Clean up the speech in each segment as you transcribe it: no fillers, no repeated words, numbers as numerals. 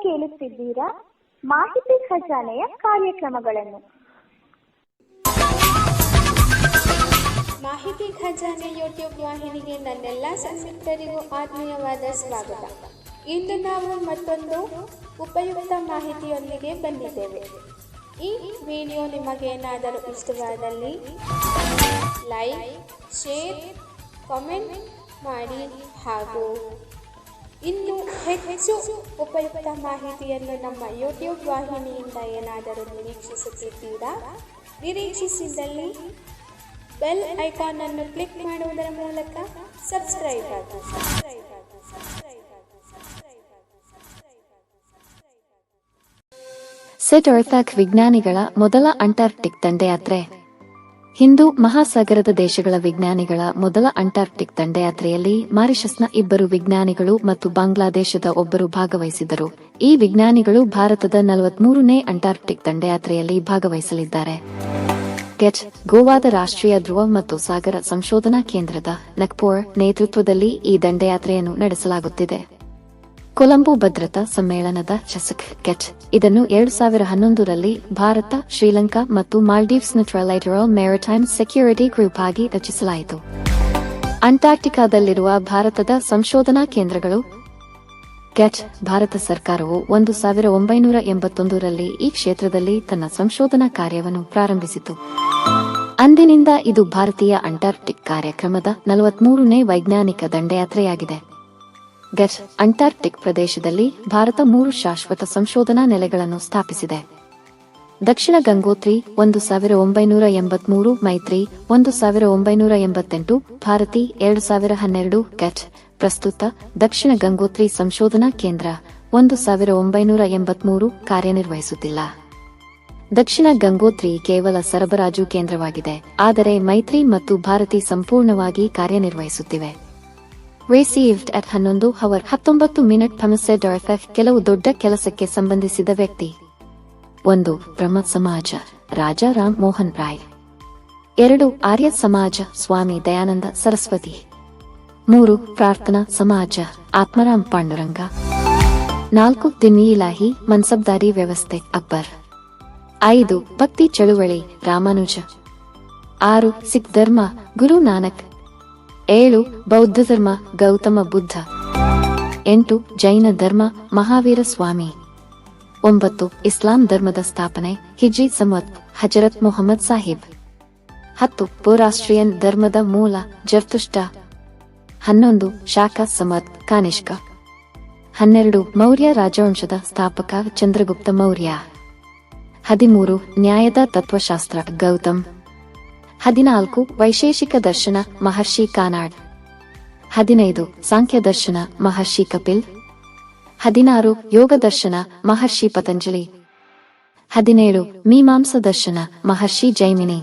ಕೇಳುತ್ತಿದ್ದೀರಾ ಮಾಹಿತಿ ಖಜಾನೆಯ ಕಾರ್ಯಕ್ರಮಗಳನ್ನು. ಮಾಹಿತಿ ಖಜಾನೆ ಯೂಟ್ಯೂಬ್ ವಾಹಿನಿಗೆ ನನ್ನೆಲ್ಲ ಸಂಯುಕ್ತರಿಗೂ ಆತ್ಮೀಯವಾದ ಸ್ವಾಗತ. ಇಂದು ನಾವು ಮತ್ತೊಂದು ಉಪಯುಕ್ತ ಮಾಹಿತಿಯೊಂದಿಗೆ ಬಂದಿದ್ದೇವೆ. ಈ ವಿಡಿಯೋ ನಿಮಗೇನಾದರೂ ಇಷ್ಟವಾದಲ್ಲಿ ಲೈಕ್, ಶೇರ್, ಕಾಮೆಂಟ್ ಮಾಡಿ ಹಾಗೂ ಇನ್ನು ಹೆಚ್ಚು ಉಪಯುಕ್ತ ಮಾಹಿತಿಯನ್ನು ನಮ್ಮ ಯೂಟ್ಯೂಬ್ ವಾಹಿನಿಯಿಂದ ಏನಾದರೂ ನಿರೀಕ್ಷಿಸುತ್ತಿದ್ದೀರಾ? ನಿರೀಕ್ಷಿಸಿದಲ್ಲಿ ಬೆಲ್ ಐಕಾನ್ ಅನ್ನು ಕ್ಲಿಕ್ ಮಾಡುವುದರ ಮೂಲಕ ಸಬ್ಸ್ಕ್ರೈಬ್ ಆಗಿ. ಸೆಟ್ ವಿಜ್ಞಾನಿಗಳ ಮೊದಲ ಅಂಟಾರ್ಕ್ಟಿಕ್ ದಂಡಯಾತ್ರೆ. ಹಿಂದೂ ಮಹಾಸಾಗರದ ದೇಶಗಳ ವಿಜ್ಞಾನಿಗಳ ಮೊದಲ ಅಂಟಾರ್ಕ್ಟಿಕ್ ದಂಡಯಾತ್ರೆಯಲ್ಲಿ ಮಾರಿಷಸ್ನ 2 ವಿಜ್ಞಾನಿಗಳು ಮತ್ತು ಬಾಂಗ್ಲಾದೇಶದ 1 ಭಾಗವಹಿಸಿದ್ದರು. ಈ ವಿಜ್ಞಾನಿಗಳು ಭಾರತದ 43ನೇ ಅಂಟಾರ್ಕ್ಟಿಕ್ ದಂಡಯಾತ್ರೆಯಲ್ಲಿ ಭಾಗವಹಿಸಲಿದ್ದಾರೆ. ಗೋವಾದ ರಾಷ್ಟ್ರೀಯ ಧ್ರುವ ಮತ್ತು ಸಾಗರ ಸಂಶೋಧನಾ ಕೇಂದ್ರದ ನಗ್ಪೋರ್ ನೇತೃತ್ವದಲ್ಲಿ ಈ ದಂಡಯಾತ್ರೆಯನ್ನು ನಡೆಸಲಾಗುತ್ತಿದೆ. ಕೊಲಂಬೋ ಭದ್ರತಾ ಸಮ್ಮೇಳನದ ಇದನ್ನು 2011ರಲ್ಲಿ ಭಾರತ, ಶ್ರೀಲಂಕಾ ಮತ್ತು ಮಾಲ್ಡೀವ್ಸ್ನ ಟ್ರೈಲೈಟರಲ್ ಮ್ಯಾರಿಟೈಮ್ ಸೆಕ್ಯೂರಿಟಿ ಗ್ರೂಪ್ ಆಗಿ ರಚಿಸಲಾಯಿತು. ಅಂಟಾರ್ಕ್ಟಿಕಾದಲ್ಲಿರುವ ಭಾರತದ ಸಂಶೋಧನಾ ಕೇಂದ್ರಗಳು. ಭಾರತ ಸರ್ಕಾರವು 1981ರಲ್ಲಿ ಈ ಕ್ಷೇತ್ರದಲ್ಲಿ ತನ್ನ ಸಂಶೋಧನಾ ಕಾರ್ಯವನ್ನು ಪ್ರಾರಂಭಿಸಿತು. ಅಂದಿನಿಂದ ಇದು ಭಾರತೀಯ ಅಂಟಾರ್ಕ್ಟಿಕ್ ಕಾರ್ಯಕ್ರಮದ 43ನೇ ವೈಜ್ಞಾನಿಕ ದಂಡಯಾತ್ರೆಯಾಗಿದೆ. ಅಂಟಾರ್ಕ್ಟಿಕ್ ಪ್ರದೇಶದಲ್ಲಿ ಭಾರತ 3 ಶಾಶ್ವತ ಸಂಶೋಧನಾ ನೆಲೆಗಳನ್ನು ಸ್ಥಾಪಿಸಿದೆ. ದಕ್ಷಿಣ ಗಂಗೋತ್ರಿ 1983, ಮೈತ್ರಿ 1988, ಭಾರತಿ 2012. ಪ್ರಸ್ತುತ ದಕ್ಷಿಣ ಗಂಗೋತ್ರಿ ಸಂಶೋಧನಾ ಕೇಂದ್ರ 1983 ಕಾರ್ಯನಿರ್ವಹಿಸುತ್ತಿಲ್ಲ. ದಕ್ಷಿಣ ಗಂಗೋತ್ರಿ ಕೇವಲ ಸರಬರಾಜು ಕೇಂದ್ರವಾಗಿದೆ, ಆದರೆ ಮೈತ್ರಿ ಮತ್ತು ಭಾರತಿ ಸಂಪೂರ್ಣವಾಗಿ ಕಾರ್ಯನಿರ್ವಹಿಸುತ್ತಿವೆ. ರಿಸೀವ್ಡ್ at 11:19 ಕೆಲವು ದೊಡ್ಡ ಕೆಲಸಕ್ಕೆ ಸಂಬಂಧಿಸಿದ ವ್ಯಕ್ತಿ. 1. ಬ್ರಹ್ಮ ಸಮಾಜ ರಾಜಾ ರಾಮ್ ಮೋಹನ್ ರಾಯ್. 2. ಆರ್ಯ ಸಮಾಜ ಸ್ವಾಮಿ ದಯಾನಂದ ಸರಸ್ವತಿ. 3. ಪ್ರಾರ್ಥನಾ ಸಮಾಜ ಆತ್ಮರಾಮ್ ಪಾಂಡುರಂಗ. 4. ದಿಮ್ಮಿ ಇಲಾಹಿ ಮನ್ಸಬ್ದಾರಿ ವ್ಯವಸ್ಥೆ ಅಕ್ಬರ್. 5. ಭಕ್ತಿ ಚಳುವಳಿ ರಾಮಾನುಜ. 6. ಸಿಖ್ ಧರ್ಮ ಗುರು ನಾನಕ್. 7. ಬೌದ್ಧ ಧರ್ಮ ಗೌತಮ ಬುದ್ಧ. 8. ಜೈನ ಧರ್ಮ ಮಹಾವೀರ ಸ್ವಾಮಿ. 9. ಇಸ್ಲಾಂ ಧರ್ಮದ ಸ್ಥಾಪನೆ ಹಿಜ್ರಿ ಸಂವತ್ ಹಜರತ್ ಮೊಹಮ್ಮದ್ ಸಾಹಿಬ್. 10. ಪೌರಾಷ್ಟ್ರಿಯನ್ ಧರ್ಮದ ಮೂಲ ಜರ್ತುಷ್ಟ. 11. ಶಾಖಾ ಸಮತ್ ಕಾನಿಷ್ಕ. 12. ಮೌರ್ಯ ರಾಜವಂಶದ ಸ್ಥಾಪಕ ಚಂದ್ರಗುಪ್ತ ಮೌರ್ಯ. 13. ನ್ಯಾಯದ ತತ್ವಶಾಸ್ತ್ರ ಗೌತಮ್. 14. ವೈಶೇಷಿಕ ದರ್ಶನ ಮಹರ್ಷಿ ಕಾನಾಡ್. 15. ಸಾಂಖ್ಯ ದರ್ಶನ ಮಹರ್ಷಿ ಕಪಿಲ್. 16. ಯೋಗ ದರ್ಶನ ಮಹರ್ಷಿ ಪತಂಜಲಿ. 17. ಮೀಮಾಂಸ ದರ್ಶನ ಮಹರ್ಷಿ ಜೈಮಿನಿ.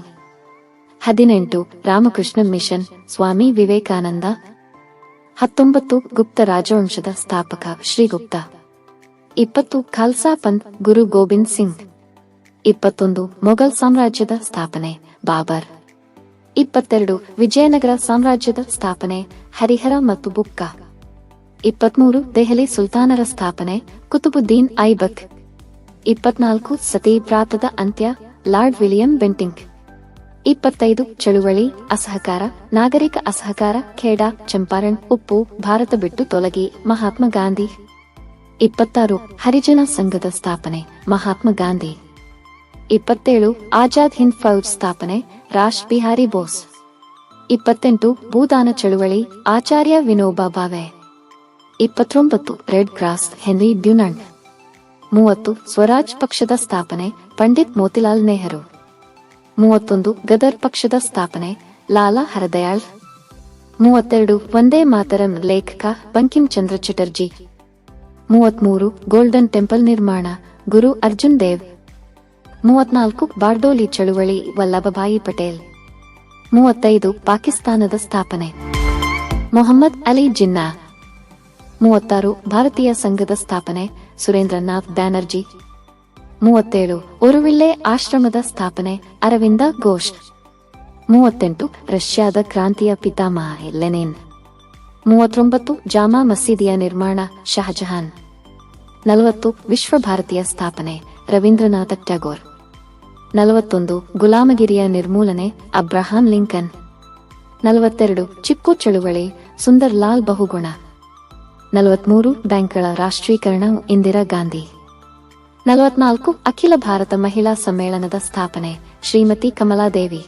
18. ರಾಮಕೃಷ್ಣ ಮಿಷನ್ ಸ್ವಾಮಿ ವಿವೇಕಾನಂದ. 19. ಗುಪ್ತ ರಾಜವಂಶದ ಸ್ಥಾಪಕ ಶ್ರೀಗುಪ್ತ. 20. ಖಾಲ್ಸಾ ಪಂಥ್ ಗುರು ಗೋಬಿಂದ್ ಸಿಂಗ್. 21. ಮೊಘಲ್ ಸಾಮ್ರಾಜ್ಯದ ಸ್ಥಾಪನೆ ಬಾಬರ್. 22. ವಿಜಯನಗರ ಸಾಮ್ರಾಜ್ಯದ ಸ್ಥಾಪನೆ ಹರಿಹರ ಮತ್ತು ಬುಕ್ಕ. 23. ದೆಹಲಿ ಸುಲ್ತಾನರ ಸ್ಥಾಪನೆ ಕುತುಬುದ್ದೀನ್ ಐಬಕ್. 24. ಸತಿ ಪ್ರಾತದ ಅಂತ್ಯ ಲಾರ್ಡ್ ವಿಲಿಯಂ ಬೆಂಟಿಂಕ್. 25. ಚಳುವಳಿ ಅಸಹಕಾರ ನಾಗರಿಕ ಅಸಹಕಾರ ಖೇಡಾ ಚಂಪಾರಣ್ ಉಪ್ಪು ಭಾರತ ಬಿಟ್ಟು ತೊಲಗಿ ಮಹಾತ್ಮ ಗಾಂಧಿ. 26. ಹರಿಜನ ಸಂಘದ ಸ್ಥಾಪನೆ ಮಹಾತ್ಮ ಗಾಂಧಿ. 27. ಆಜಾದ್ ಹಿಂದ್ ಫೌಜ್ ಸ್ಥಾಪನೆ ರಾಶ್ ಬಿಹಾರಿ ಬೋಸ್. 28. ಭೂದಾನ ಚಳುವಳಿ Acharya Vinoba Bhave. 29. Red cross Henry Dunant. 30. Swaraj ಪಕ್ಷದ ಸ್ಥಾಪನೆ ಪಂಡಿತ್ ಮೋತಿಲಾಲ್ ನೆಹರು. 31. ಗದರ್ ಪಕ್ಷದ ಸ್ಥಾಪನೆ ಲಾಲಾ ಹರದಯಾಳ್. 32. ವಂದೇ ಮಾತರಂ ಲೇಖಕ ಬಂಕಿಂ ಚಂದ್ರ ಚಟರ್ಜಿ. 33. ಗೋಲ್ಡನ್ ಟೆಂಪಲ್ ನಿರ್ಮಾಣ ಗುರು ಅರ್ಜುನ್ ದೇವ್. 34. ಬಾರ್ಡೋಲಿ ಚಳುವಳಿ ವಲ್ಲಭಭಾಯಿ ಪಟೇಲ್. 35. ಪಾಕಿಸ್ತಾನದ ಸ್ಥಾಪನೆ ಮೊಹಮ್ಮದ್ ಅಲಿ ಜಿನ್ನಾ. 36. ಭಾರತೀಯ ಸಂಘದ ಸ್ಥಾಪನೆ ಸುರೇಂದ್ರನಾಥ್ ಬ್ಯಾನರ್ಜಿ. 37. ಒರುವಿಲ್ಲೆ ಆಶ್ರಮದ ಸ್ಥಾಪನೆ ಅರವಿಂದ ಘೋಷ್. 38. ರಷ್ಯಾದ ಕ್ರಾಂತಿಯ ಪಿತಾಮಹ ಲೆನಿನ್. 39. ಜಾಮಾ ಮಸೀದಿಯ ನಿರ್ಮಾಣ ಶಹಜಹಾನ್. 40 ವಿಶ್ವಭಾರತಿಯ ಸ್ಥಾಪನೆ ರವೀಂದ್ರನಾಥ ಟ್ಯಾಗೋರ್. 41 ಗುಲಾಮಗಿರಿಯ ನಿರ್ಮೂಲನೆ ಅಬ್ರಹಾಂ ಲಿಂಕನ್. 42 ಚಿಕ್ಕು ಚಳುವಳಿ ಸುಂದರ್ ಲಾಲ್ ಬಹುಗುಣ. 43 ಬ್ಯಾಂಕ್ಗಳ ರಾಷ್ಟ್ರೀಕರಣ ಇಂದಿರಾ ಗಾಂಧಿ. 44 ಅಖಿಲ ಭಾರತ ಮಹಿಳಾ ಸಮ್ಮೇಳನದ ಸ್ಥಾಪನೆ Shrimati Kamaladevi.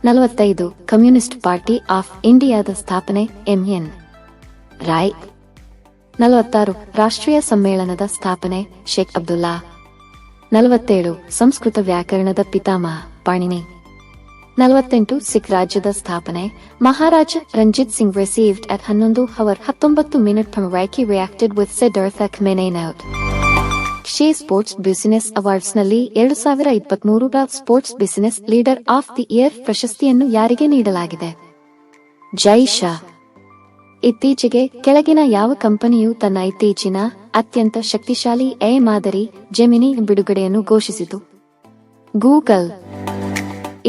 45 communist party of ಇಂಡಿಯಾದ ಸ್ಥಾಪನೆ ಎಂ.ಎನ್. ರಾಯ್. 46 ರಾಷ್ಟ್ರೀಯ ಸಮ್ಮೇಳನದ ಸ್ಥಾಪನೆ ಶೇಖ್ ಅಬ್ದುಲ್ಲಾ. 47 ಸಂಸ್ಕೃತ ವ್ಯಾಕರಣದ ಪಿತಾಮಹ ಪಾಣಿನಿ. 48 ಸಿಖ್ ರಾಜ್ಯದ ಸ್ಥಾಪನೆ Maharaja Ranjit Singh received at 11:19 from Reiki reacted with Siddhartha Khamenei. ಶೇ ಸ್ಪೋರ್ಟ್ಸ್ ಬಿಸಿನೆಸ್ ಅವಾರ್ಡ್ಸ್ನಲ್ಲಿ 2023ರ sports business leader of the year ಪ್ರಶಸ್ತಿಯನ್ನು ಯಾರಿಗೆ ನೀಡಲಾಗಿದೆ? ಜೈ ಶಾ. ಇತ್ತೀಚೆಗೆ ಕೆಳಗಿನ ಯಾವ ಕಂಪನಿಯು ತನ್ನ ಇತ್ತೀಚಿನ ಅತ್ಯಂತ ಶಕ್ತಿಶಾಲಿ ಎ ಮಾದರಿ ಜೆಮಿನಿ ಬಿಡುಗಡೆಯನ್ನು ಘೋಷಿಸಿತು? ಗೂಗಲ್.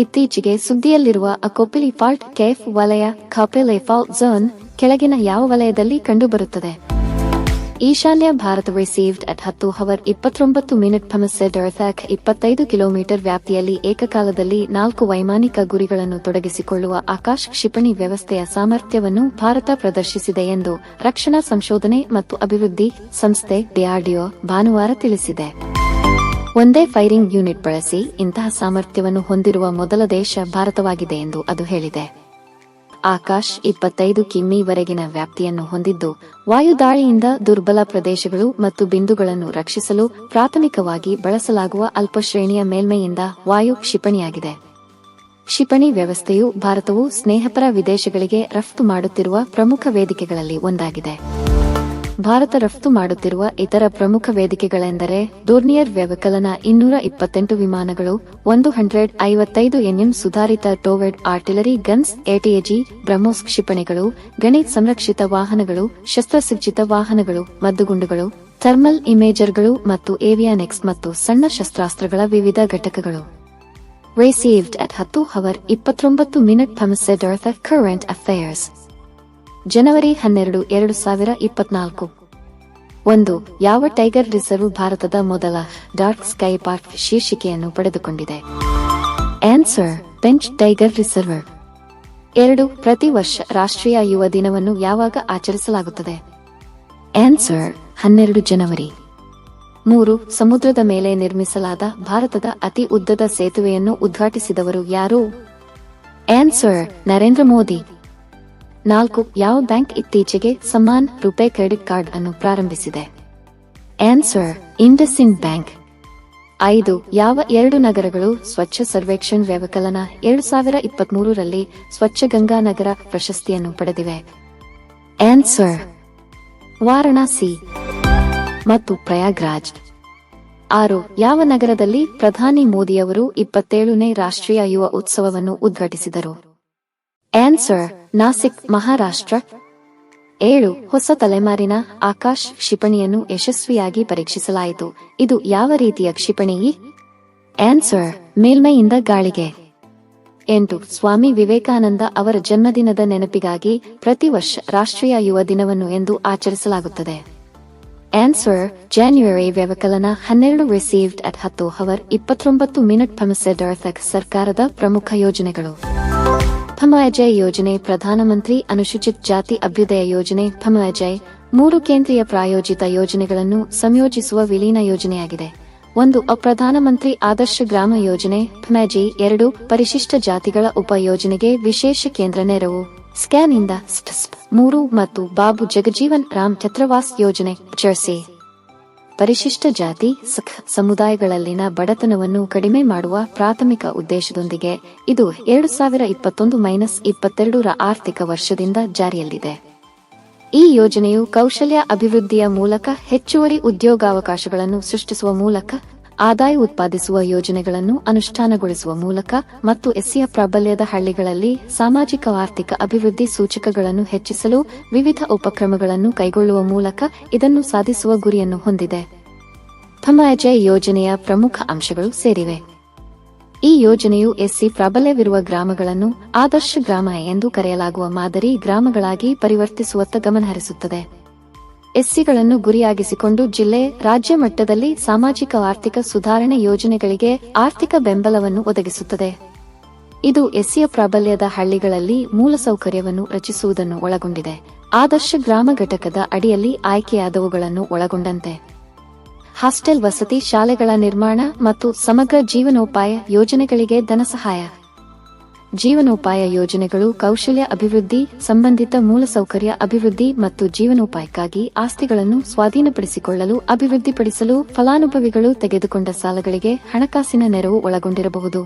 ಇತ್ತೀಚೆಗೆ ಸುದ್ದಿಯಲ್ಲಿರುವ ಅಕೋಪಿಲಿ ಫಾಲ್ಟ್ ಕೇಫ್ ವಲಯ ಖಾಪೆಲೆ ಫಾಲ್ಟ್ ಝೋನ್ ಕೆಳಗಿನ ಯಾವ ವಲಯದಲ್ಲಿ ಕಂಡುಬರುತ್ತದೆ? ಈಶಾನ್ಯ Bharat received at 10:29 from Siddhartha 25 kilometre ವ್ಯಾಪ್ತಿಯಲ್ಲಿ ಏಕಕಾಲದಲ್ಲಿ 4 ವೈಮಾನಿಕ ಗುರಿಗಳನ್ನು ತೊಡಗಿಸಿಕೊಳ್ಳುವ ಆಕಾಶ್ ಕ್ಷಿಪಣಿ ವ್ಯವಸ್ಥೆಯ ಸಾಮರ್ಥ್ಯವನ್ನು ಭಾರತ ಪ್ರದರ್ಶಿಸಿದೆ ಎಂದು ರಕ್ಷಣಾ ಸಂಶೋಧನೆ ಮತ್ತು ಅಭಿವೃದ್ಧಿ ಸಂಸ್ಥೆ ಡಿಆರ್ಡಿಒ ಭಾನುವಾರ ತಿಳಿಸಿದೆ. ಒಂದೇ ಫೈರಿಂಗ್ ಯೂನಿಟ್ ಬಳಸಿ ಇಂತಹ ಸಾಮರ್ಥ್ಯವನ್ನು ಹೊಂದಿರುವ ಮೊದಲ ದೇಶ ಭಾರತವಾಗಿದೆ ಎಂದು ಅದು ಹೇಳಿದೆ. ಆಕಾಶ್ 25 ಕಿಮೀವರೆಗಿನ ವ್ಯಾಪ್ತಿಯನ್ನು ಹೊಂದಿದ್ದು ವಾಯುದಾಳಿಯಿಂದ ದುರ್ಬಲ ಪ್ರದೇಶಗಳು ಮತ್ತು ಬಿಂದುಗಳನ್ನು ರಕ್ಷಿಸಲು ಪ್ರಾಥಮಿಕವಾಗಿ ಬಳಸಲಾಗುವ ಅಲ್ಪಶ್ರೇಣಿಯ ಮೇಲ್ಮೈಯಿಂದ ವಾಯು ಕ್ಷಿಪಣಿಯಾಗಿದೆ. ಕ್ಷಿಪಣಿ ವ್ಯವಸ್ಥೆಯು ಭಾರತವು ಸ್ನೇಹಪರ ವಿದೇಶಗಳಿಗೆ ರಫ್ತು ಮಾಡುತ್ತಿರುವ ಪ್ರಮುಖ ವೇದಿಕೆಗಳಲ್ಲಿ ಒಂದಾಗಿದೆ. ಭಾರತ ರಫ್ತು ಮಾಡುತ್ತಿರುವ ಇತರ ಪ್ರಮುಖ ವೇದಿಕೆಗಳೆಂದರೆ ಡೋರ್ನಿಯರ್ ವ್ಯವಕಲನ 228 ವಿಮಾನಗಳು, 155 NM ಸುಧಾರಿತ ಟೋವೆಡ್ ಆರ್ಟಿಲರಿ ಗನ್ಸ್, ATAG ಬ್ರಹ್ಮೋಸ್ ಕ್ಷಿಪಣಿಗಳು, ಗಣಿ ಸಂರಕ್ಷಿತ ವಾಹನಗಳು, ಶಸ್ತ್ರಸಜ್ಜಿತ ವಾಹನಗಳು, ಮದ್ದುಗುಂಡುಗಳು, ಥರ್ಮಲ್ ಇಮೇಜರ್ಗಳು ಮತ್ತು ಏವಿಯಾನಿಕ್ಸ್ ಮತ್ತು ಸಣ್ಣ ಶಸ್ತ್ರಾಸ್ತ್ರಗಳ ವಿವಿಧ ಘಟಕಗಳು. Received at 10:29 from Siddhartha Current Affairs. ಜನವರಿ 12, 2024. 1. ಯಾವ ಟೈಗರ್ ರಿಸರ್ವ್ ಭಾರತದ ಮೊದಲ ಡಾರ್ಕ್ ಸ್ಕೈ ಪಾರ್ಕ್ ಶೀರ್ಷಿಕೆಯನ್ನು ಪಡೆದುಕೊಂಡಿದೆ? Answer Pench tiger reserve. 2. ಪ್ರತಿ ವರ್ಷ ರಾಷ್ಟ್ರೀಯ ಯುವ ದಿನವನ್ನು ಯಾವಾಗ ಆಚರಿಸಲಾಗುತ್ತದೆ? ಆನ್ಸರ್ 12 ಜನವರಿ. 3. ಸಮುದ್ರದ ಮೇಲೆ ನಿರ್ಮಿಸಲಾದ ಭಾರತದ ಅತಿ ಉದ್ದದ ಸೇತುವೆಯನ್ನು ಉದ್ಘಾಟಿಸಿದವರು ಯಾರು? ಆನ್ಸರ್ ನರೇಂದ್ರ ಮೋದಿ. 4. ಯಾವ ಬ್ಯಾಂಕ್ ಇತ್ತೀಚೆಗೆ ಸಮ್ಮಾನ್ ರೂಪೇ ಕ್ರೆಡಿಟ್ ಕಾರ್ಡ್ ಅನ್ನು ಪ್ರಾರಂಭಿಸಿದೆ? Answer IndusInd bank. 5. ಯಾವ 2 ನಗರಗಳು ಸ್ವಚ್ಛ ಸರ್ವೇಕ್ಷಣ್ ವ್ಯವಕಲನ 2023ರಲ್ಲಿ ಸ್ವಚ್ಛ ಗಂಗಾ ನಗರ ಪ್ರಶಸ್ತಿಯನ್ನು ಪಡೆದಿವೆ? ಆನ್ಸರ್ ವಾರಣಾಸಿ ಮತ್ತು ಪ್ರಯಾಗ್ರಾಜ್. 6. ಯಾವ ನಗರದಲ್ಲಿ ಪ್ರಧಾನಿ ಮೋದಿಯವರು 27ನೇ ರಾಷ್ಟ್ರೀಯ ಯುವ ಉತ್ಸವವನ್ನು ಉದ್ಘಾಟಿಸಿದರು? ಆನ್ಸರ್ ನಾಸಿಕ್, ಮಹಾರಾಷ್ಟ್ರ. 7. ಹೊಸ ತಲೆಮಾರಿನ ಆಕಾಶ್ ಕ್ಷಿಪಣಿಯನ್ನು ಯಶಸ್ವಿಯಾಗಿ ಪರೀಕ್ಷಿಸಲಾಯಿತು. ಇದು ಯಾವ ರೀತಿಯ ಕ್ಷಿಪಣಿ? ಆನ್ಸರ್ ಮೇಲ್ಮೈಯಿಂದ ಗಾಳಿಗೆ. 8. ಸ್ವಾಮಿ ವಿವೇಕಾನಂದ ಅವರ ಜನ್ಮದಿನದ ನೆನಪಿಗಾಗಿ ಪ್ರತಿ ವರ್ಷ ರಾಷ್ಟ್ರೀಯ ಯುವ ದಿನವನ್ನು ಎಂದು ಆಚರಿಸಲಾಗುತ್ತದೆ? Answer January ವ್ಯವಕಲನ 12. Received at 10:29 from Siddhartha ಸರ್ಕಾರದ ಪ್ರಮುಖ ಯೋಜನೆಗಳು. ಫಮಅಜಯ್ ಯೋಜನೆ ಪ್ರಧಾನಮಂತ್ರಿ ಅನುಸೂಚಿತ ಜಾತಿ ಅಭ್ಯುದಯ ಯೋಜನೆ. ಫಮಅಜಯ್ 3 ಕೇಂದ್ರೀಯ ಪ್ರಾಯೋಜಿತ ಯೋಜನೆಗಳನ್ನು ಸಂಯೋಜಿಸುವ ವಿಲೀನ ಯೋಜನೆಯಾಗಿದೆ. 1. ಪ್ರಧಾನಮಂತ್ರಿ ಆದರ್ಶ ಗ್ರಾಮ ಯೋಜನೆ ಫಮಅಜಯ್. 2. ಪರಿಶಿಷ್ಟ ಜಾತಿಗಳ ಉಪ ಯೋಜನೆಗೆ ವಿಶೇಷ ಕೇಂದ್ರ ನೆರವು ಸ್ಕ್ಯಾನ್ ಇಂದ 3. ಮತ್ತು ಬಾಬು ಜಗಜೀವನ್ ರಾಮ್ ಛತ್ರವಾಸ್ ಯೋಜನೆ ಜರ್ಸಿ. ಪರಿಶಿಷ್ಟ ಜಾತಿ ಸಿಖ್ ಸಮುದಾಯಗಳಲ್ಲಿನ ಬಡತನವನ್ನು ಕಡಿಮೆ ಮಾಡುವ ಪ್ರಾಥಮಿಕ ಉದ್ದೇಶದೊಂದಿಗೆ ಇದು 2021-22ರ ಆರ್ಥಿಕ ವರ್ಷದಿಂದ ಜಾರಿಯಲ್ಲಿದೆ. ಈ ಯೋಜನೆಯು ಕೌಶಲ್ಯ ಅಭಿವೃದ್ಧಿಯ ಮೂಲಕ ಹೆಚ್ಚುವರಿ ಉದ್ಯೋಗಾವಕಾಶಗಳನ್ನು ಸೃಷ್ಟಿಸುವ ಮೂಲಕ, ಆದಾಯ ಉತ್ಪಾದಿಸುವ ಯೋಜನೆಗಳನ್ನು ಅನುಷ್ಠಾನಗೊಳಿಸುವ ಮೂಲಕ ಮತ್ತು ಎಸ್ಸಿಯ ಪ್ರಾಬಲ್ಯದ ಹಳ್ಳಿಗಳಲ್ಲಿ ಸಾಮಾಜಿಕ ಆರ್ಥಿಕ ಅಭಿವೃದ್ಧಿ ಸೂಚಕಗಳನ್ನು ಹೆಚ್ಚಿಸಲು ವಿವಿಧ ಉಪಕ್ರಮಗಳನ್ನು ಕೈಗೊಳ್ಳುವ ಮೂಲಕ ಇದನ್ನು ಸಾಧಿಸುವ ಗುರಿಯನ್ನು ಹೊಂದಿದೆ. ಫಮಅಜಯ್ ಯೋಜನೆಯ ಪ್ರಮುಖ ಅಂಶಗಳು ಸೇರಿವೆ. ಈ ಯೋಜನೆಯು ಎಸ್ಸಿ ಪ್ರಾಬಲ್ಯವಿರುವ ಗ್ರಾಮಗಳನ್ನು ಆದರ್ಶ ಗ್ರಾಮ ಎಂದು ಕರೆಯಲಾಗುವ ಮಾದರಿ ಗ್ರಾಮಗಳಾಗಿ ಪರಿವರ್ತಿಸುವತ್ತ ಗಮನಹರಿಸುತ್ತದೆ. ಎಸ್ಸಿಗಳನ್ನು ಗುರಿಯಾಗಿಸಿಕೊಂಡು ಜಿಲ್ಲೆ, ರಾಜ್ಯ ಮಟ್ಟದಲ್ಲಿ ಸಾಮಾಜಿಕ ಆರ್ಥಿಕ ಸುಧಾರಣೆ ಯೋಜನೆಗಳಿಗೆ ಆರ್ಥಿಕ ಬೆಂಬಲವನ್ನು ಒದಗಿಸುತ್ತದೆ. ಇದು ಎಸ್ಸಿಯ ಪ್ರಾಬಲ್ಯದ ಹಳ್ಳಿಗಳಲ್ಲಿ ಮೂಲಸೌಕರ್ಯವನ್ನು ರಚಿಸುವುದನ್ನು ಒಳಗೊಂಡಿದೆ. ಆದರ್ಶ ಗ್ರಾಮ ಘಟಕದ ಅಡಿಯಲ್ಲಿ ಆಯ್ಕೆಯಾದವುಗಳನ್ನು ಒಳಗೊಂಡಂತೆ ಹಾಸ್ಟೆಲ್, ವಸತಿ ಶಾಲೆಗಳ ನಿರ್ಮಾಣ ಮತ್ತು ಸಮಗ್ರ ಜೀವನೋಪಾಯ ಯೋಜನೆಗಳಿಗೆ ಧನಸಹಾಯ. ಜೀವನೋಪಾಯ ಯೋಜನೆಗಳು ಕೌಶಲ್ಯ ಅಭಿವೃದ್ಧಿ, ಸಂಬಂಧಿತ ಮೂಲಸೌಕರ್ಯ ಅಭಿವೃದ್ಧಿ ಮತ್ತು ಜೀವನೋಪಾಯಕ್ಕಾಗಿ ಆಸ್ತಿಗಳನ್ನು ಸ್ವಾಧೀನಪಡಿಸಿಕೊಳ್ಳಲು ಅಭಿವೃದ್ಧಿಪಡಿಸಲು ಫಲಾನುಭವಿಗಳು ತೆಗೆದುಕೊಂಡ ಸಾಲಗಳಿಗೆ ಹಣಕಾಸಿನ ನೆರವು ಒಳಗೊಂಡಿರಬಹುದು.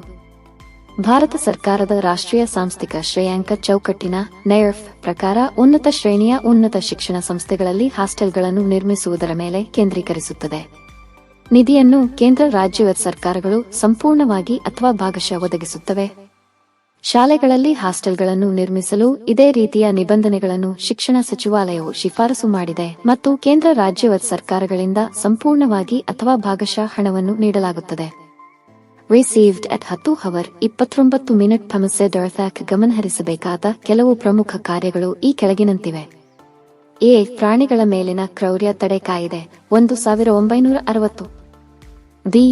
ಭಾರತ ಸರ್ಕಾರದ ರಾಷ್ಟ್ರೀಯ ಸಾಂಸ್ಥಿಕ ಶ್ರೇಯಾಂಕ ಚೌಕಟ್ಟಿನ (NARF) ಪ್ರಕಾರ ಉನ್ನತ ಶ್ರೇಣಿಯ ಉನ್ನತ ಶಿಕ್ಷಣ ಸಂಸ್ಥೆಗಳಲ್ಲಿ ಹಾಸ್ಟೆಲ್ಗಳನ್ನು ನಿರ್ಮಿಸುವುದರ ಮೇಲೆ ಕೇಂದ್ರೀಕರಿಸುತ್ತದೆ. ನಿಧಿಯನ್ನು ಕೇಂದ್ರ, ರಾಜ್ಯ ಸರ್ಕಾರಗಳು ಸಂಪೂರ್ಣವಾಗಿ ಅಥವಾ ಭಾಗಶಃ ಒದಗಿಸುತ್ತವೆ. ಶಾಲೆಗಳಲ್ಲಿ ಹಾಸ್ಟೆಲ್ಗಳನ್ನು ನಿರ್ಮಿಸಲು ಇದೇ ರೀತಿಯ ನಿಬಂಧನೆಗಳನ್ನು ಶಿಕ್ಷಣ ಸಚಿವಾಲಯವು ಶಿಫಾರಸು ಮಾಡಿದೆ ಮತ್ತು ಕೇಂದ್ರ, ರಾಜ್ಯ ಸರ್ಕಾರಗಳಿಂದ ಸಂಪೂರ್ಣವಾಗಿ ಅಥವಾ ಭಾಗಶಃ ಹಣವನ್ನು ನೀಡಲಾಗುತ್ತದೆ. ರಿಸೀವ್ಡ್ ಅಟ್ 10:29 ಸಮಸ್ಯೆ ದೊರೆತಾಕ್ ಗಮನಹರಿಸಬೇಕಾದ ಕೆಲವು ಪ್ರಮುಖ ಕಾರ್ಯಗಳು ಈ ಕೆಳಗಿನಂತಿವೆ. ಎ. ಪ್ರಾಣಿಗಳ ಮೇಲಿನ ಕ್ರೌರ್ಯ ತಡೆ ಕಾಯಿದೆ 1960. ಬಿ.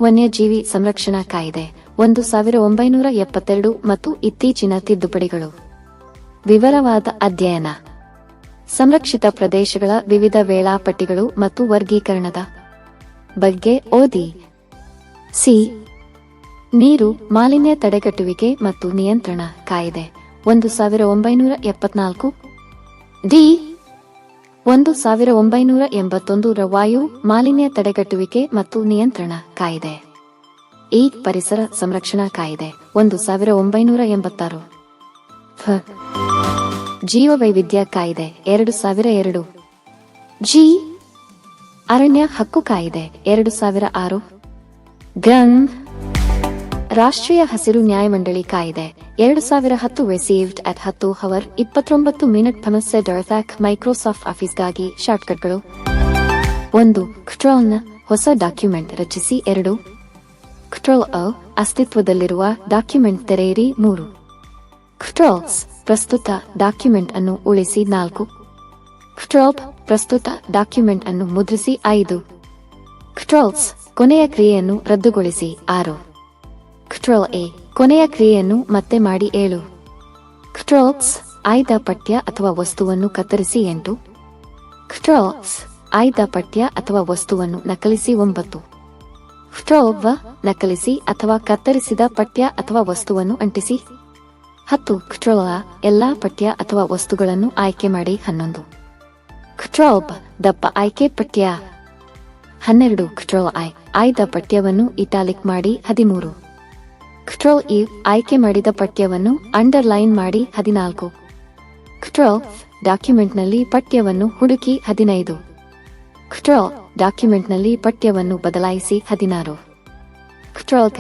ವನ್ಯಜೀವಿ ಸಂರಕ್ಷಣಾ ಕಾಯಿದೆ 1972 ಮತ್ತು ಇತ್ತೀಚಿನ ತಿದ್ದುಪಡಿಗಳು. ವಿವರವಾದ ಅಧ್ಯಯನ. ಸಂರಕ್ಷಿತ ಪ್ರದೇಶಗಳ ವಿವಿಧ ವೇಳಾಪಟ್ಟಿಗಳು ಮತ್ತು ವರ್ಗೀಕರಣದ ಬಗ್ಗೆ ಓದಿ. ಸಿ. ನೀರು ಮಾಲಿನ್ಯ ತಡೆಗಟ್ಟುವಿಕೆ ಮತ್ತು ನಿಯಂತ್ರಣ ಕಾಯಿದೆ 1974. ಡಿ. 1981 ವಾಯು ಮಾಲಿನ್ಯ ತಡೆಗಟ್ಟುವಿಕೆ ಮತ್ತು ನಿಯಂತ್ರಣ ಕಾಯಿದೆ. ಈ. ಪರಿಸರ ಸಂರಕ್ಷಣಾ ಕಾಯಿದೆ 1986. ಫ. ಜೀವವೈವಿಧ್ಯ ಕಾಯಿದೆ 2002. ಜಿ. ಅರಣ್ಯ ಹಕ್ಕು ಕಾಯಿದೆ 2006. ಗಂ. ರಾಷ್ಟ್ರೀಯ ಹಸಿರು ನ್ಯಾಯಮಂಡಳಿ ಕಾಯಿದೆ 2010. ರಿಸೀವ್ಡ್ ಅಟ್ 10:29 ಸಮಸ್ಯೆ ದೊರೆತಾಕ್ ಮೈಕ್ರೋಸಾಫ್ಟ್ ಆಫೀಸ್ಗಾಗಿ ಶಾರ್ಟ್ಕಟ್ಗಳು. 1. ಕ್ಟ್ರೋಲ್ನ ಹೊಸ ಡಾಕ್ಯುಮೆಂಟ್ ರಚಿಸಿ. 2. ಕ್ಟ್ರೋಲ್ ಅಸ್ತಿತ್ವದಲ್ಲಿರುವ ಡಾಕ್ಯುಮೆಂಟ್ ತೆರೆಯಿರಿ. 3. ಕ್ಟ್ರೋಲ್ಸ್ ಪ್ರಸ್ತುತ ಡಾಕ್ಯುಮೆಂಟ್ ಅನ್ನು ಉಳಿಸಿ. 4. ಕ್ಟ್ರೋಲ್ ಪ್ರಸ್ತುತ ಡಾಕ್ಯುಮೆಂಟ್ ಅನ್ನು ಮುದ್ರಿಸಿ. 5. ಕ್ಟ್ರೋಲ್ಸ್ ಕೊನೆಯ ಕ್ರಿಯೆಯನ್ನು ರದ್ದುಗೊಳಿಸಿ. 6. ಕ್ಟ್ರೋಲ್ ಎ ಕೊನೆಯ ಕ್ರಿಯೆಯನ್ನು ಮತ್ತೆ ಮಾಡಿ. 7. ಕ್ಟ್ರೋಲ್ಸ್ ಆಯ್ದ ಪಠ್ಯ ಅಥವಾ ವಸ್ತುವನ್ನು ಕತ್ತರಿಸಿ. 8. ಕ್ಟ್ರೋಲ್ಸ್ ಆಯ್ದ ಪಠ್ಯ ಅಥವಾ ವಸ್ತುವನ್ನು ನಕಲಿಸಿ. 9. ಕ್ಟ್ರೋಲ್ ನಕಲಿಸಿ ಅಥವಾ ಕತ್ತರಿಸಿದ ಪಠ್ಯ ಅಥವಾ ವಸ್ತುವನ್ನು ಅಂಟಿಸಿ. 10. ಕ್ಟ್ರೋಲ್ ಎಲ್ಲಾ ಪಠ್ಯ ಅಥವಾ ವಸ್ತುಗಳನ್ನು ಆಯ್ಕೆ ಮಾಡಿ. 11. ಕ್ಟ್ರೋಲ್ ದಪ್ಪ ಆಯ್ಕೆ ಪಠ್ಯ. 12. ಕ್ಟ್ರೋಲ್ ಆಯ್ದ ಪಠ್ಯವನ್ನು ಇಟಾಲಿಕ್ ಮಾಡಿ. 13. ಕ್ಟ್ರೋಲ್ ಇ ಆಯ್ಕೆ ಮಾಡಿದ ಪಠ್ಯವನ್ನು ಅಂಡರ್ಲೈನ್ ಮಾಡಿ. 14. ಕ್ಟ್ರೋಲ್ ಡಾಕ್ಯುಮೆಂಟ್ನಲ್ಲಿ ಪಠ್ಯವನ್ನು ಹುಡುಕಿ. 15. ಕ್ಟ್ರೋಲ್ ಡಾಕ್ಯುಮೆಂಟ್ನಲ್ಲಿ ಪಠ್ಯವನ್ನು ಬದಲಾಯಿಸಿ. 16. ಕ್ಟ್ರೋಲ್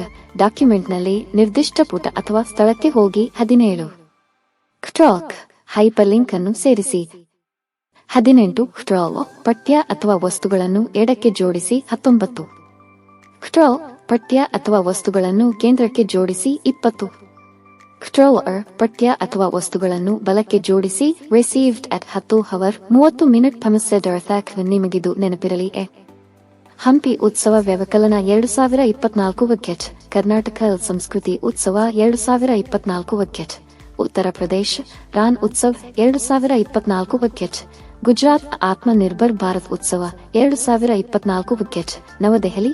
ಡಾಕ್ಯುಮೆಂಟ್ನಲ್ಲಿ ನಿರ್ದಿಷ್ಟ ಪುಟ ಅಥವಾ ಸ್ಥಳಕ್ಕೆ ಹೋಗಿ. 17. ಕ್ಟ್ರೋಲ್ ಹೈಪರ್ಲಿಂಕ್ ಅನ್ನು ಸೇರಿಸಿ. 18. ಕ್ಟ್ರೋಲ್ ಪಠ್ಯ ಅಥವಾ ವಸ್ತುಗಳನ್ನು ಎಡಕ್ಕೆ ಜೋಡಿಸಿ. 19. ಕ್ಟ್ರೋಲ್ ಪಠ್ಯ ಅಥವಾ ವಸ್ತುಗಳನ್ನು ಕೇಂದ್ರಕ್ಕೆ ಜೋಡಿಸಿ. 20. ಕ್ಟ್ರೋಲ್ ಪಠ್ಯ ಅಥವಾ ವಸ್ತುಗಳನ್ನು ಬಲಕ್ಕೆ ಜೋಡಿಸಿ. ರಿಸೀವ್ಡ್ ಅಟ್ 10:30 ಸಮಸ್ಯೆ ದೊರೆತಾಕ್ ನಿಮಗಿದು ನೆನಪಿರಲಿ. ಹಂಪಿ ಉತ್ಸವ ವ್ಯವಕಲನ 2024 ವಿಕೆಟ್. ಕರ್ನಾಟಕ ಸಂಸ್ಕೃತಿ ಉತ್ಸವ 2024 ವಿಕೆಟ್. ಉತ್ತರ ಪ್ರದೇಶ ರಾನ್ ಉತ್ಸವ್ 2024 ವಿಕೆಟ್. ಗುಜರಾತ್ ಆತ್ಮ ನಿರ್ಭರ್ ಭಾರತ್ ಉತ್ಸವ 2024 ವಿಕೆಟ್. ನವದೆಹಲಿ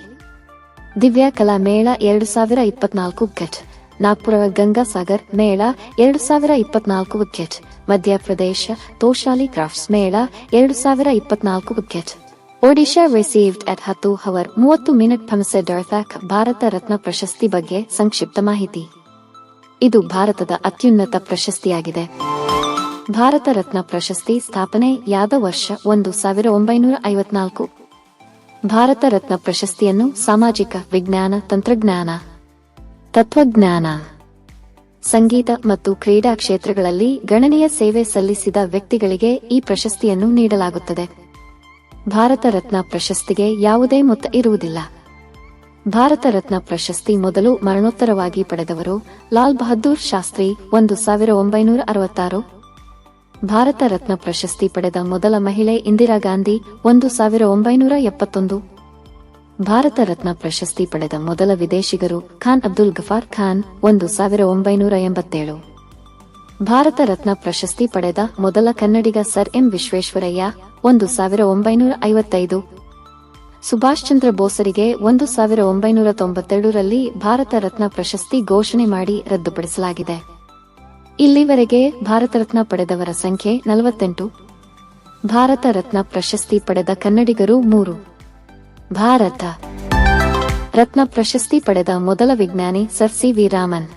ದಿವ್ಯ ಕಲಾ ಮೇಳ 2024 ವಿಕೆಟ್. ನಾಗ್ಪುರ ಗಂಗಾ ಸಾಗರ್ ಮೇಳ 2024 ವಿಕೆಟ್. ಮಧ್ಯಪ್ರದೇಶ ತೋಶಾಲಿ ಕ್ರಾಫ್ಟ್ಸ್ ಮೇಳ 2024 ವಿಕೆಟ್. ಒಡಿಶಾ ರಿಸೀವ್ಡ್ ಅಟ್ 10:30 ಸಮಸ್ಯೆ ದೊರೆತಾಕ್ ಭಾರತ ರತ್ನ ಪ್ರಶಸ್ತಿ ಬಗ್ಗೆ ಸಂಕ್ಷಿಪ್ತ ಮಾಹಿತಿ. ಇದು ಭಾರತದ ಅತ್ಯುನ್ನತ ಪ್ರಶಸ್ತಿಯಾಗಿದೆ. ಭಾರತ ರತ್ನ ಪ್ರಶಸ್ತಿ ಸ್ಥಾಪನೆಯಾದ ವರ್ಷ 1954. ಭಾರತ ರತ್ನ ಪ್ರಶಸ್ತಿಯನ್ನು ಸಾಮಾಜಿಕ ವಿಜ್ಞಾನ, ತಂತ್ರಜ್ಞಾನ, ತತ್ವಜ್ಞಾನ, ಸಂಗೀತ ಮತ್ತು ಕ್ರೀಡಾ ಕ್ಷೇತ್ರಗಳಲ್ಲಿ ಗಣನೀಯ ಸೇವೆ ಸಲ್ಲಿಸಿದ ವ್ಯಕ್ತಿಗಳಿಗೆ ಈ ಪ್ರಶಸ್ತಿಯನ್ನು ನೀಡಲಾಗುತ್ತದೆ. ಭಾರತ ರತ್ನ ಪ್ರಶಸ್ತಿಗೆ ಯಾವುದೇ ಮೊತ್ತ ಇರುವುದಿಲ್ಲ. ಭಾರತ ರತ್ನ ಪ್ರಶಸ್ತಿ ಮೊದಲು ಮರಣೋತ್ತರವಾಗಿ ಪಡೆದವರು ಲಾಲ್ ಬಹದ್ದೂರ್ ಶಾಸ್ತ್ರಿ 1966, ಭಾರತ ರತ್ನ ಪ್ರಶಸ್ತಿ ಪಡೆದ ಮೊದಲ ಮಹಿಳೆ ಇಂದಿರಾ ಗಾಂಧಿ 1971. ಭಾರತ ರತ್ನ ಪ್ರಶಸ್ತಿ ಪಡೆದ ಮೊದಲ ವಿದೇಶಿಗರು ಖಾನ್ ಅಬ್ದುಲ್ ಗಫಾರ್ ಖಾನ್ 1987. ಭಾರತ ರತ್ನ ಪ್ರಶಸ್ತಿ ಪಡೆದ ಮೊದಲ ಕನ್ನಡಿಗ ಸರ್ ಎಂ ವಿಶ್ವೇಶ್ವರಯ್ಯ 1955. ಸುಭಾಷ್ ಚಂದ್ರ ಬೋಸರಿಗೆ 1992ರಲ್ಲಿ ಭಾರತ ರತ್ನ ಪ್ರಶಸ್ತಿ ಘೋಷಣೆ ಮಾಡಿ ರದ್ದುಪಡಿಸಲಾಗಿದೆ. ಇಲ್ಲಿವರೆಗೆ ಭಾರತ ರತ್ನ ಪಡೆದವರ ಸಂಖ್ಯೆ 48. ಭಾರತ ರತ್ನ ಪ್ರಶಸ್ತಿ ಪಡೆದ ಕನ್ನಡಿಗರು 3. ಭಾರತ ರತ್ನ ಪ್ರಶಸ್ತಿ ಪಡೆದ ಮೊದಲ ವಿಜ್ಞಾನಿ Sir C V Raman.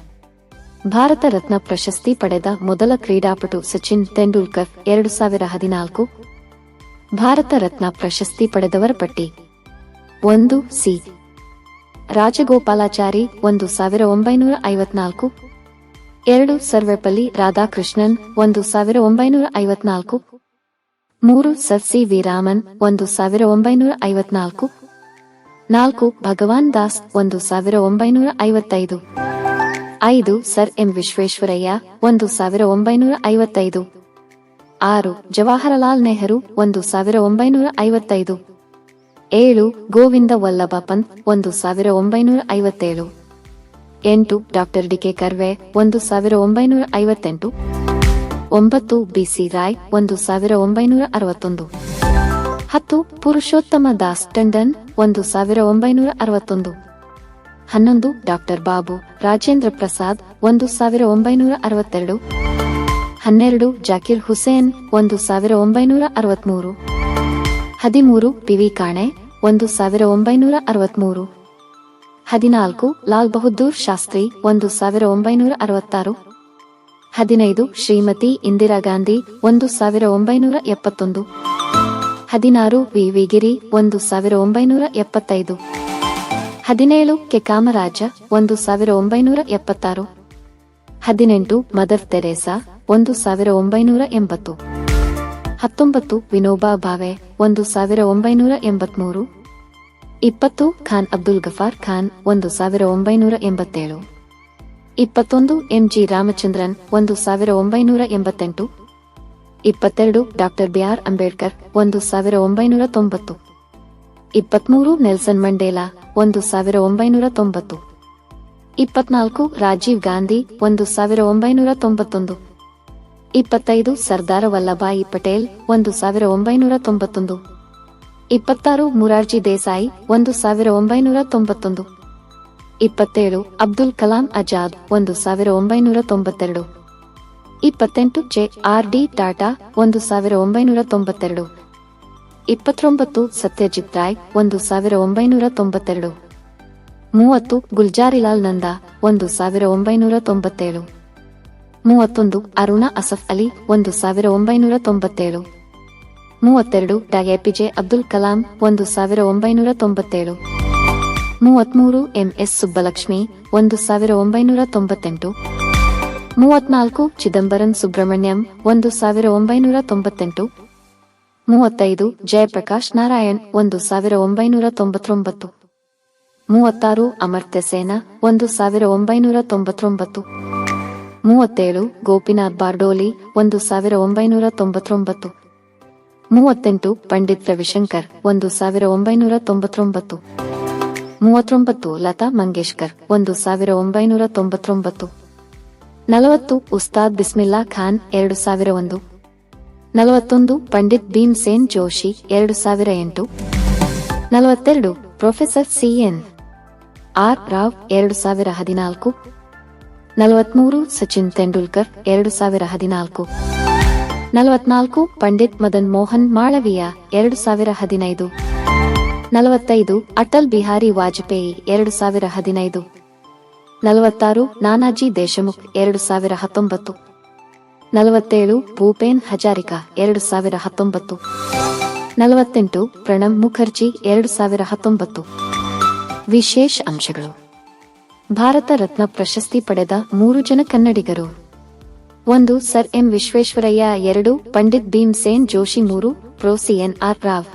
Bharat Ratna ಪ್ರಶಸ್ತಿ ಪಡೆದ ಮೊದಲ ಕ್ರೀಡಾಪಟು ಸಚಿನ್ ತೆಂಡೂಲ್ಕರ್ 2014. ಭಾರತ ರತ್ನ ಪ್ರಶಸ್ತಿ ಪಡೆದವರ ಪಟ್ಟಿ: 1. C. Rajagopalachari 1954. 2. Sarvepalli Radhakrishnan 1954. 3. Sir C V Raman 1954. 4. Bhagwan Das 1955. 5. Sir M Visvesvaraya 1955. 6. Jawaharlal Nehru 1955. 7. Govind Ballabh Pant 1957. 8. Doctor D K Karve 1958. 9. B C Roy 1961. 10. Purushottam Das Tandon 1961. 11. Doctor Babu Rajendra Prasad 1962. 12. Zakir Hussain 1963. 13. P V Kane 1963. 14. Lal Bahadur Shastri 1966. 15. Shrimati Indira Gandhi 1971. 16. V V Giri 1975. 17. K Kamaraj 1976. 18. Mother Teresa 1980. 19. Vinoba Bhave 1983. 20. Khan Abdul Ghaffar Khan 1987. 21. M G Ramachandran 1988. 22. Doctor B R Ambedkar 1990. 23. Nelson Mandela 1990. 24. Rajiv Gandhi 1991. 25. Sardar Vallabhbhai Patel 1991. 26. Morarji Desai 1991. 27. Abdul Kalam Azad 1992. 28. J R D Tata 1992. 29. Satyajit Roy 1992. 30. Gulzarilal Nanda 1997. 31. Aruna Asaf Ali 1997. 32. Dr A P J Abdul Kalam 1997. 33. M S Subbulakshmi 1998. 34. Chidambaram Subramaniam 1998. 35. Jayaprakash Narayan 1999. 36. Amartya Sen 1999. 37. Gopinath Bordoloi 1999. 38. Pandit Ravishankar 1999. 39. Lata Mangeshkar 1999. 40. Ustad Bismillah Khan 2001. 41. Pandit Bhimsen Joshi 2008. 42. Professor C N R Rao 2014. 43. Sachin Tendulkar 2014. 44. Pandit Madan Mohan Malaviya 2015. 45. Atal Bihari Vajpayee 2015. 46. Nanaji Deshmukh 2019. 47. Bhupen Hazarika 2019. 48. Pranab Mukherjee 2019. ವಿಶೇಷ ಅಂಶಗಳು: ಭಾರತ ರತ್ನ ಪ್ರಶಸ್ತಿ ಪಡೆದ 3 ಜನ ಕನ್ನಡಿಗರು: 1. Sir M Visvesvaraya. 2. Pandit Bhimsen Joshi. 3. Prof C N R Rao.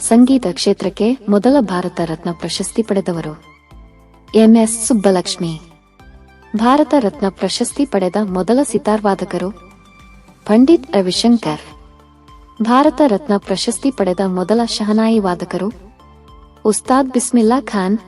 ಸಂಗೀತ ಕ್ಷೇತ್ರಕ್ಕೆ ಮೊದಲ ಭಾರತ ರತ್ನ ಪ್ರಶಸ್ತಿ ಪಡೆದವರು: ಎಂ ಎಸ್ ಸುಬ್ಬಲಕ್ಷ್ಮಿ. ಭಾರತ ರತ್ನ ಪ್ರಶಸ್ತಿ ಪಡೆದ ಮೊದಲ ಸಿತಾರ್ ವಾದಕರು: ಪಂಡಿತ್ ರವಿಶಂಕರ್. ಭಾರತ ರತ್ನ ಪ್ರಶಸ್ತಿ ಪಡೆದ ಮೊದಲ ಶಹನಾಯಿ ವಾದಕರು ಉಸ್ತಾದ್ ಬಿಸ್ಮಿಲ್ಲಾ ಖಾನ್.